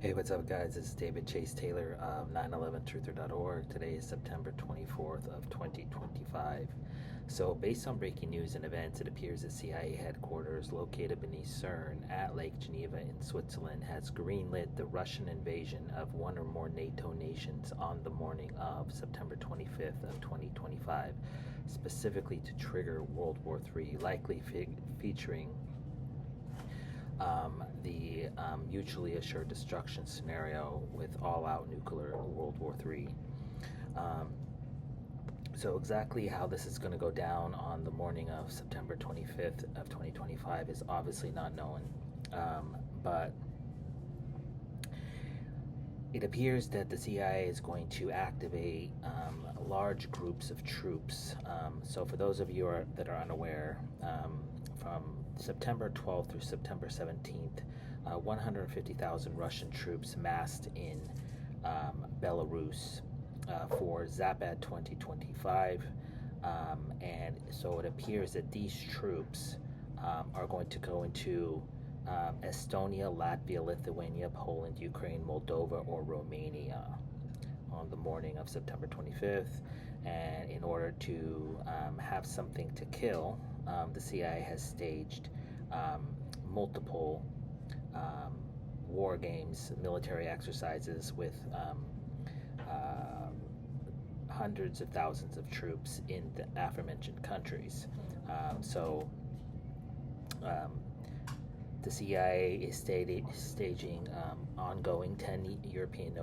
Hey, what's up, guys? This is David Chase Taylor of 911truther.org. Today is September 24th of 2025. So, based on breaking news and events, it appears that CIA headquarters located beneath CERN at Lake Geneva in Switzerland has greenlit the Russian invasion of one or more NATO nations on the morning of September 25th of 2025, specifically to trigger World War III, likely featuring the mutually assured destruction scenario with all-out nuclear World War III. Um, so exactly how this is going to go down on the morning of September 25th of 2025 is obviously not known, but it appears that the CIA is going to activate large groups of troops. So for those of you that are unaware, from September 12th through September 17th, 150,000 Russian troops massed in Belarus for Zapad 2025. And so it appears that these troops are going to go into Estonia, Latvia, Lithuania, Poland, Ukraine, Moldova, or Romania on the morning of September 25th. And in order to have something to kill, the CIA has staged multiple war games, military exercises with hundreds of thousands of troops in the aforementioned countries. The CIA is staging ongoing. 10 European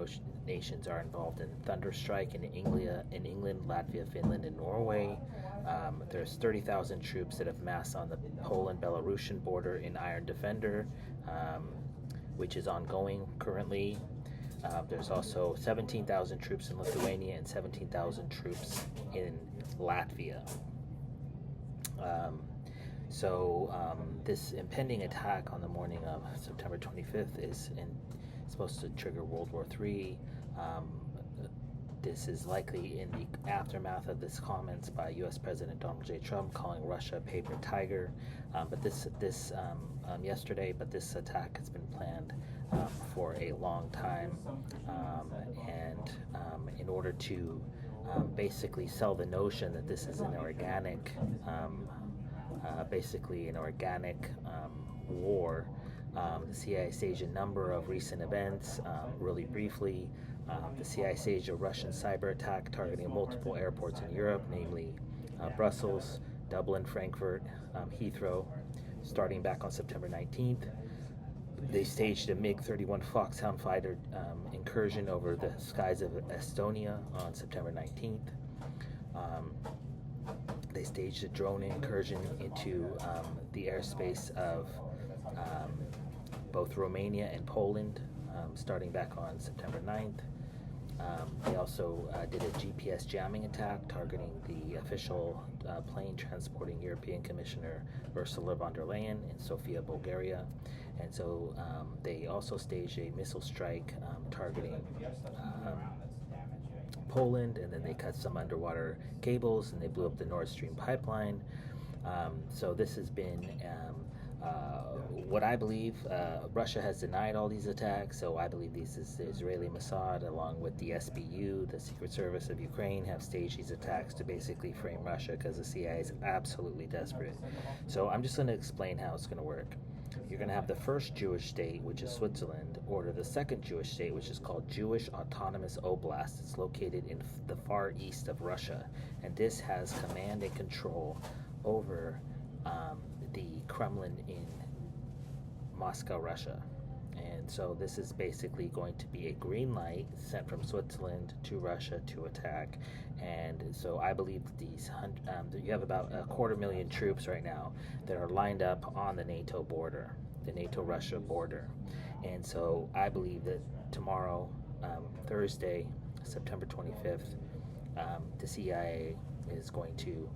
nations are involved in Thunderstrike in England, Latvia, Finland, and Norway. There's 30,000 troops that have massed on the Poland-Belarusian border in Iron Defender, which is ongoing currently. There's also 17,000 troops in Lithuania and 17,000 troops in Latvia. This impending attack on the morning of September 25th is supposed to trigger World War III. This is likely in the aftermath of this comments by U.S. President Donald J. Trump calling Russia a paper tiger. Yesterday, but this attack has been planned for a long time, and in order to basically sell the notion that this is an organic war. The CIA staged a number of recent events. Really briefly, the CIA staged a Russian cyber attack targeting multiple airports in Europe, namely Brussels, Dublin, Frankfurt, Heathrow, starting back on September 19th. They staged a MiG-31 Foxhound fighter incursion over the skies of Estonia on September 19th. They staged a drone incursion into the airspace of both Romania and Poland, starting back on September 9th. They also did a GPS jamming attack targeting the official plane transporting European Commissioner Ursula von der Leyen in Sofia, Bulgaria. And so they also staged a missile strike targeting Poland, and then they cut some underwater cables and they blew up the Nord Stream pipeline. So this has been what I believe. Russia has denied all these attacks, so I believe this is the Israeli Mossad, along with the SBU, the Secret Service of Ukraine, have staged these attacks to basically frame Russia because the CIA is absolutely desperate. So I'm just going to explain how it's going to work. You're going to have the first Jewish state, which is Switzerland, order the second Jewish state, which is called Jewish Autonomous Oblast. It's located in the far east of Russia, and this has command and control over the Kremlin in Moscow, Russia. And so this is basically going to be a green light sent from Switzerland to Russia to attack. And so I believe you have about 250,000 troops right now that are lined up on the NATO border, the NATO-Russia border. And so I believe that tomorrow, Thursday, September 25th, the CIA is going to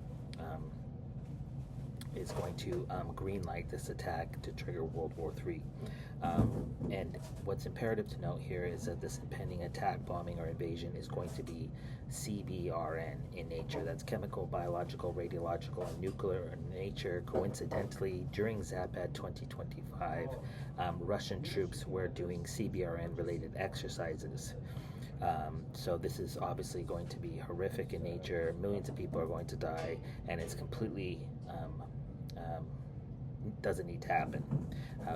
greenlight this attack to trigger World War III. And And what's imperative to note here is that this impending attack, bombing, or invasion is going to be CBRN in nature. That's chemical, biological, radiological, and nuclear in nature. Coincidentally, during Zapad 2025, Russian troops were doing CBRN-related exercises. So this is obviously going to be horrific in nature. Millions of people are going to die, and it's completely doesn't need to happen,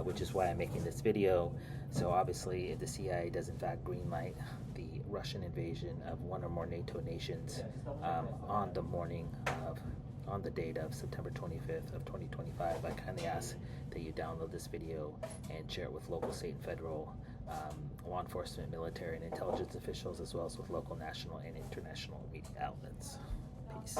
which is why I'm making this video. So obviously, if the CIA does in fact greenlight the Russian invasion of one or more NATO nations on the date of September 25th of 2025, I kindly ask that you download this video and share it with local, state, and federal law enforcement, military, and intelligence officials, as well as with local, national, and international media outlets. Peace.